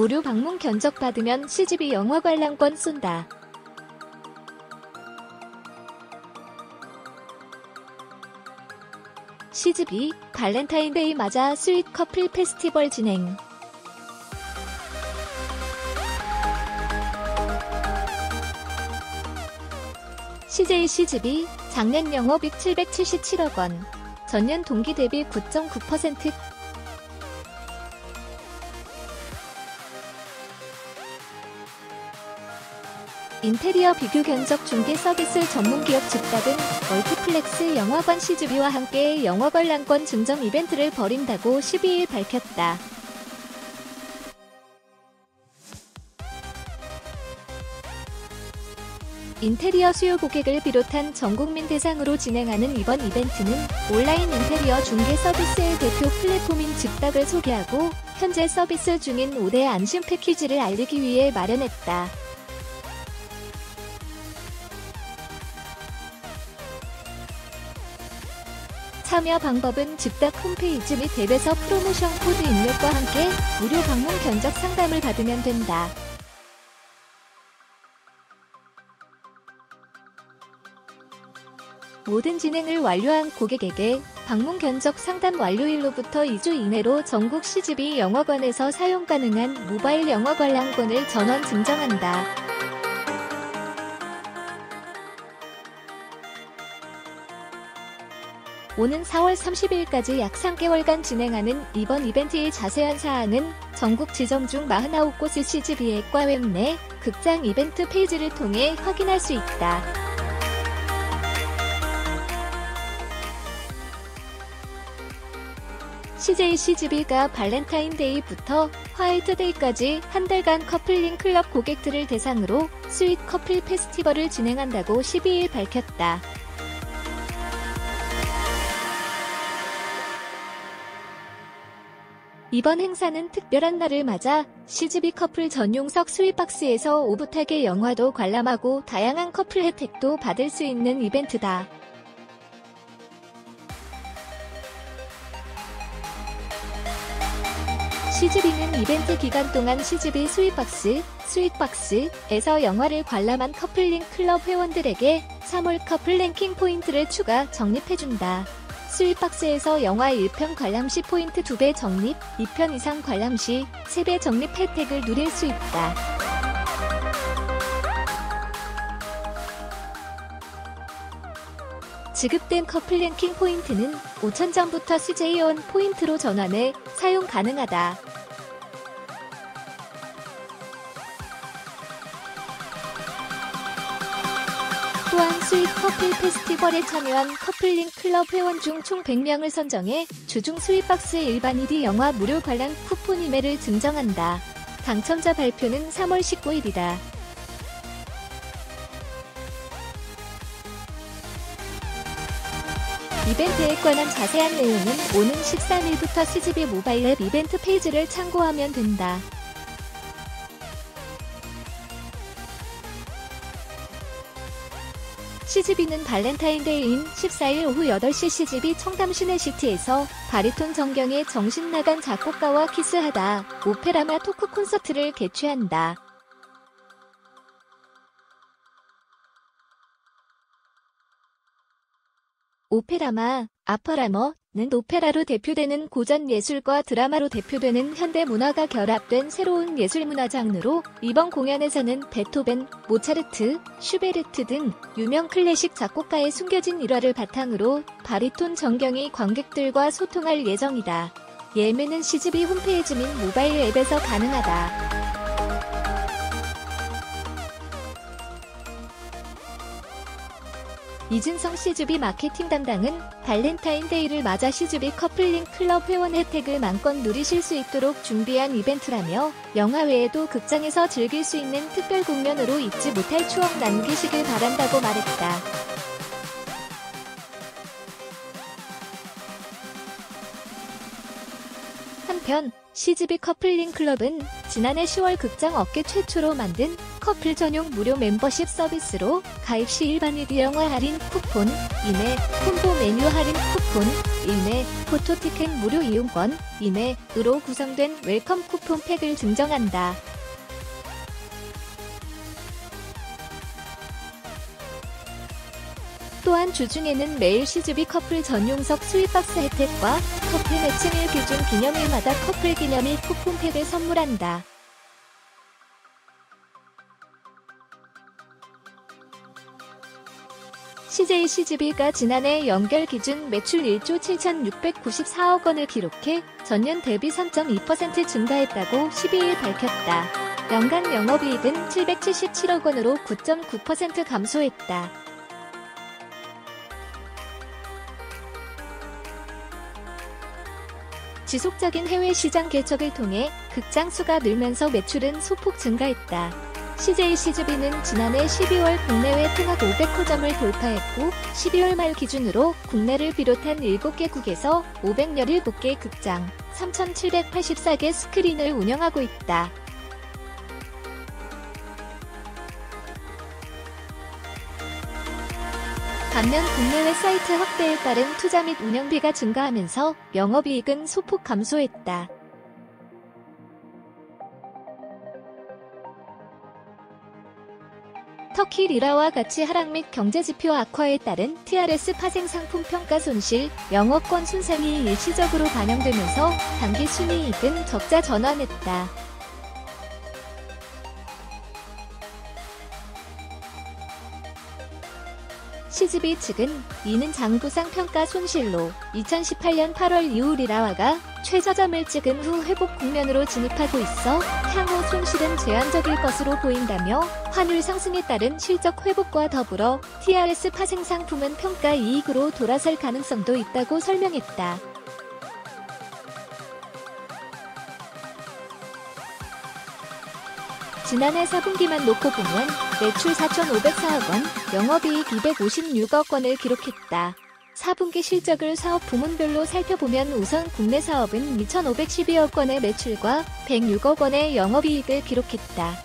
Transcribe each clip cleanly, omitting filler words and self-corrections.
무료 방문 견적 받으면 CGV 영화 관람권 쏜다. CGV 발렌타인데이 맞아 스윗 커플 페스티벌 진행. CGV 작년 영업이익 777억 원, 전년 동기 대비 9.9%. 인테리어 비교 견적 중개 서비스 전문기업 즉답은 멀티플렉스 영화관 CGV와 함께 영화 관람권 증정 이벤트를 벌인다고 12일 밝혔다. 인테리어 수요 고객을 비롯한 전국민 대상으로 진행하는 이번 이벤트는 온라인 인테리어 중개 서비스의 대표 플랫폼인 즉답을 소개하고 현재 서비스 중인 5대 안심 패키지를 알리기 위해 마련했다. 참여 방법은 즉답 홈페이지 및 앱에서 프로모션 코드 입력과 함께 무료 방문 견적 상담을 받으면 된다. 모든 진행을 완료한 고객에게 방문 견적 상담 완료일로부터 2주 이내로 전국 CGV 영화관에서 사용 가능한 모바일 영화 관람권을 전원 증정한다. 오는 4월 30일까지 약 3개월간 진행하는 이번 이벤트의 자세한 사항은 전국 지점 중 49곳의 CGV 앱과 웹 내 극장 이벤트 페이지를 통해 확인할 수 있다. CGV가 발렌타인데이부터 화이트데이까지 한 달간 커플링 클럽 고객들을 대상으로 스윗 커플 페스티벌을 진행한다고 12일 밝혔다. 이번 행사는 특별한 날을 맞아 CGV 커플 전용석 스윗박스에서 오붓하게 영화도 관람하고 다양한 커플 혜택도 받을 수 있는 이벤트다. CGV는 이벤트 기간 동안 CGV 스윗박스에서 영화를 관람한 커플링 클럽 회원들에게 3월 커플 랭킹 포인트를 추가 적립해준다. 스윗박스에서 영화 1편 관람 시 포인트 2배 적립, 2편 이상 관람 시 3배 적립 혜택을 누릴 수 있다. 지급된 커플 랭킹 포인트는 5,000점부터 CJ원 포인트로 전환해 사용 가능하다. 또한 스윗 커플 페스티벌에 참여한 커플링 클럽 회원 중 총 100명을 선정해 주중 스윗박스 일반 1위 영화 무료 관람 쿠폰 이메를 증정한다. 당첨자 발표는 3월 19일이다. 이벤트에 관한 자세한 내용은 오는 13일부터 CGV 모바일 앱 이벤트 페이지를 참고하면 된다. CGV는 발렌타인데이인 14일 오후 8시 CGV 청담 시내시티에서 바리톤 정경의 정신나간 작곡가와 키스하다 오페라마 토크 콘서트를 개최한다. 오페라마, 아퍼라머는 오페라로 대표되는 고전 예술과 드라마로 대표되는 현대 문화가 결합된 새로운 예술문화 장르로 이번 공연에서는 베토벤, 모차르트, 슈베르트 등 유명 클래식 작곡가의 숨겨진 일화를 바탕으로 바리톤 정경이 관객들과 소통할 예정이다. 예매는 CGV 홈페이지 및 모바일 앱에서 가능하다. 이진성 CGV 마케팅 담당은 발렌타인데이를 맞아 CGV 커플링 클럽 회원 혜택을 마음껏 누리실 수 있도록 준비한 이벤트라며 영화 외에도 극장에서 즐길 수 있는 특별 공연으로 잊지 못할 추억 남기시길 바란다고 말했다. 한편 CGV 커플링 클럽은 지난해 10월 극장 업계 최초로 만든 커플 전용 무료 멤버십 서비스로 가입 시 일반 이드 영화 할인 쿠폰, 이내 콤보 메뉴 할인 쿠폰, 이내 포토티켓 무료 이용권, 이내으로 구성된 웰컴 쿠폰 팩을 증정한다. 또한 주중에는 매일 CGV 커플 전용석 스윗박스 혜택과 커플 매칭일 기준 기념일마다 커플 기념일 쿠폰팩을 선물한다. CJCGV가 지난해 연결 기준 매출 1조 7,694억 원을 기록해 전년 대비 3.2% 증가했다고 12일 밝혔다. 연간 영업이익은 777억 원으로 9.9% 감소했다. 지속적인 해외 시장 개척을 통해 극장 수가 늘면서 매출은 소폭 증가했다. CJCGV는 지난해 12월 국내외 통합 500호점을 돌파했고 12월 말 기준으로 국내를 비롯한 7개국에서 517개 극장, 3,784개 스크린을 운영하고 있다. 반면 국내외 사이트 확대에 따른 투자 및 운영비가 증가하면서 영업이익은 소폭 감소했다. 터키 리라와 가치 하락 및 경제지표 악화에 따른 TRS 파생 상품 평가 손실, 영업권 손상이 일시적으로 반영되면서 당기 순이익은 적자 전환했다. CGV 측은 이는 장부상 평가 손실로 2018년 8월 이후 리라화가 최저점을 찍은 후 회복 국면으로 진입하고 있어 향후 손실은 제한적일 것으로 보인다며 환율 상승에 따른 실적 회복과 더불어 TRS 파생 상품은 평가 이익으로 돌아설 가능성도 있다고 설명했다. 지난해 4분기만 놓고 보면 매출 4,504억 원, 영업이익 256억 원을 기록했다. 4분기 실적을 사업 부문별로 살펴보면 우선 국내 사업은 2,512억 원의 매출과 106억 원의 영업이익을 기록했다.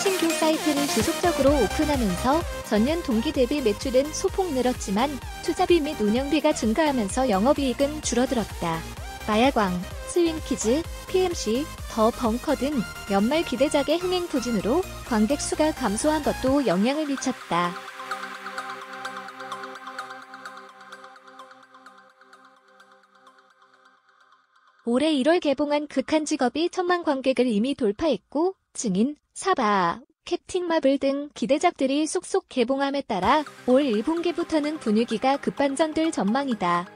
신규 사이트를 지속적으로 오픈하면서 전년 동기 대비 매출은 소폭 늘었지만 투자비 및 운영비가 증가하면서 영업이익은 줄어들었다. 마야광, 스윙키즈, PMC, 더 벙커 등 연말 기대작의 흥행 부진으로 관객 수가 감소한 것도 영향을 미쳤다. 올해 1월 개봉한 극한 직업이 1,000만 관객을 이미 돌파했고 증인, 사바, 캡틴 마블 등 기대작들이 속속 개봉함에 따라 올 1분기부터는 분위기가 급반전될 전망이다.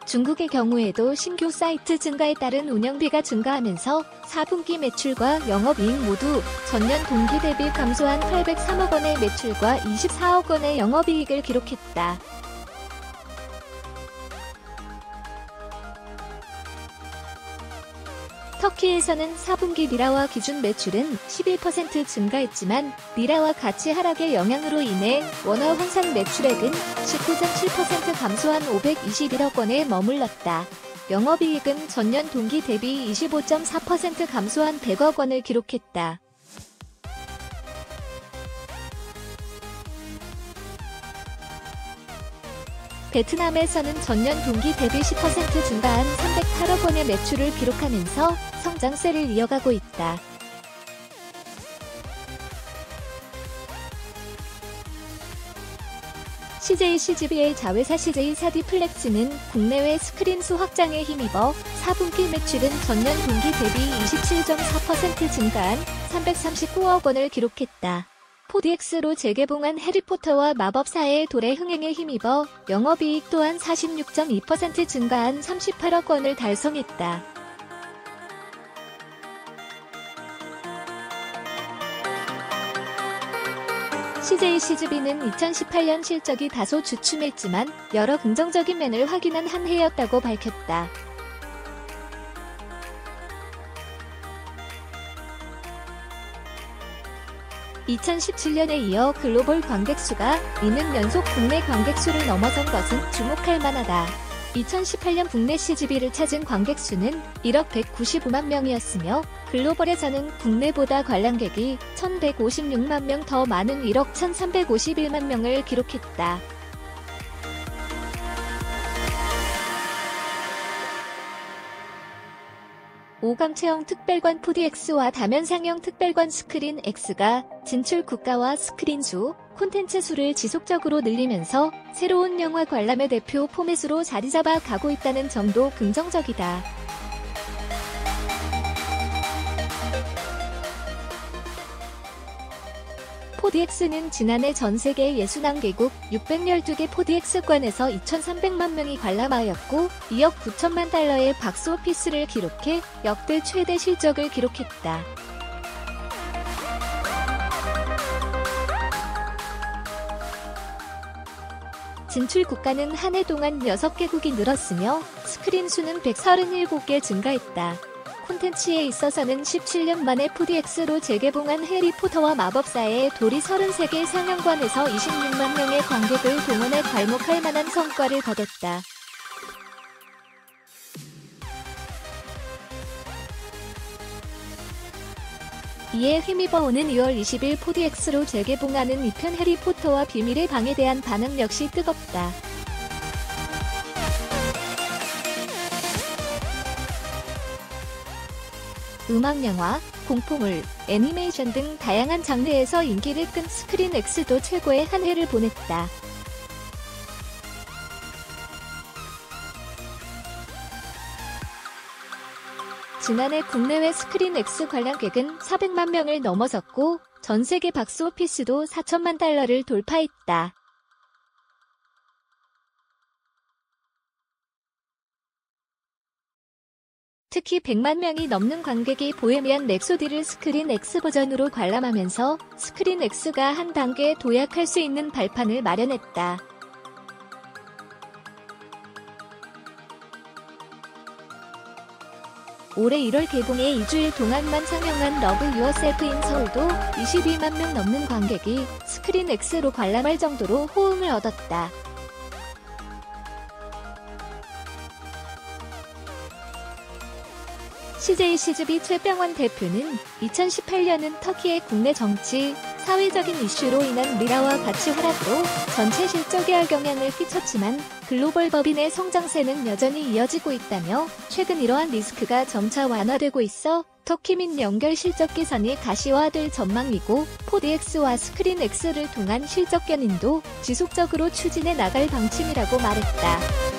중국의 경우에도 신규 사이트 증가에 따른 운영비가 증가하면서 4분기 매출과 영업이익 모두 전년 동기 대비 감소한 803억 원의 매출과 24억 원의 영업이익을 기록했다. 터키에서는 4분기 리라화 기준 매출은 11% 증가했지만 리라화 가치 하락의 영향으로 인해 원화 환산 매출액은 19.7% 감소한 521억 원에 머물렀다. 영업이익은 전년 동기 대비 25.4% 감소한 100억 원을 기록했다. 베트남에서는 전년 동기 대비 10% 증가한 308억 원의 매출을 기록하면서 성장세를 이어가고 있다. CJCGV의 자회사 CJ사디플렉스는 국내외 스크린 수 확장에 힘입어 4분기 매출은 전년 동기 대비 27.4% 증가한 339억 원을 기록했다. 4DX로 재개봉한 해리포터와 마법사의 돌의 흥행에 힘입어 영업이익 또한 46.2% 증가한 38억 원을 달성했다. CJCGV는 2018년 실적이 다소 주춤했지만 여러 긍정적인 면을 확인한 한 해였다고 밝혔다. 2017년에 이어 글로벌 관객 수가 2년 연속 국내 관객 수를 넘어선 것은 주목할 만하다. 2018년 국내 CGV를 찾은 관객 수는 1억 195만 명이었으며 글로벌에서는 국내보다 관람객이 1,156만 명 더 많은 1억 1,351만 명을 기록했다. 오감체형 특별관 4DX와 다면상형 특별관 스크린 X가 진출 국가와 스크린 수, 콘텐츠 수를 지속적으로 늘리면서 새로운 영화 관람의 대표 포맷으로 자리잡아 가고 있다는 점도 긍정적이다. 4DX는 지난해 전세계 61개국 612개 4DX관에서 2,300만 명이 관람하였고 2억 9천만 달러의 박스오피스를 기록해 역대 최대 실적을 기록했다. 진출 국가는 한 해 동안 6개국이 늘었으며 스크린 수는 137개 증가했다. 콘텐츠에 있어서는 17년 만에 4DX로 재개봉한 해리포터와 마법사의 돌이 33개 상영관에서 26만 명의 관객을 동원해 괄목할 만한 성과를 거뒀다. 이에 힘입어오는 2월 20일 4DX로 재개봉하는 2편 해리포터와 비밀의 방에 대한 반응 역시 뜨겁다. 음악영화, 공포물, 애니메이션 등 다양한 장르에서 인기를 끈 스크린 X도 최고의 한 해를 보냈다. 지난해 국내외 스크린 X 관람객은 400만 명을 넘어섰고 전세계 박스오피스도 4천만 달러를 돌파했다. 특히 100만 명이 넘는 관객이 보헤미안 랩소디를 스크린 X 버전으로 관람하면서 스크린 X가 한 단계 도약할 수 있는 발판을 마련했다. 올해 1월 개봉에 2주일 동안만 상영한 러브 유어셀프 인 서울도 22만 명 넘는 관객이 스크린 X로 관람할 정도로 호응을 얻었다. CJ CGV 최병원 대표는 2018년은 터키의 국내 정치, 사회적인 이슈로 인한 리라와 가치 하락으로 전체 실적에 악영향을 끼쳤지만 글로벌 법인의 성장세는 여전히 이어지고 있다며 최근 이러한 리스크가 점차 완화되고 있어 터키 민 연결 실적 개선이 가시화될 전망이고 4DX와 스크린 X를 통한 실적 견인도 지속적으로 추진해 나갈 방침이라고 말했다.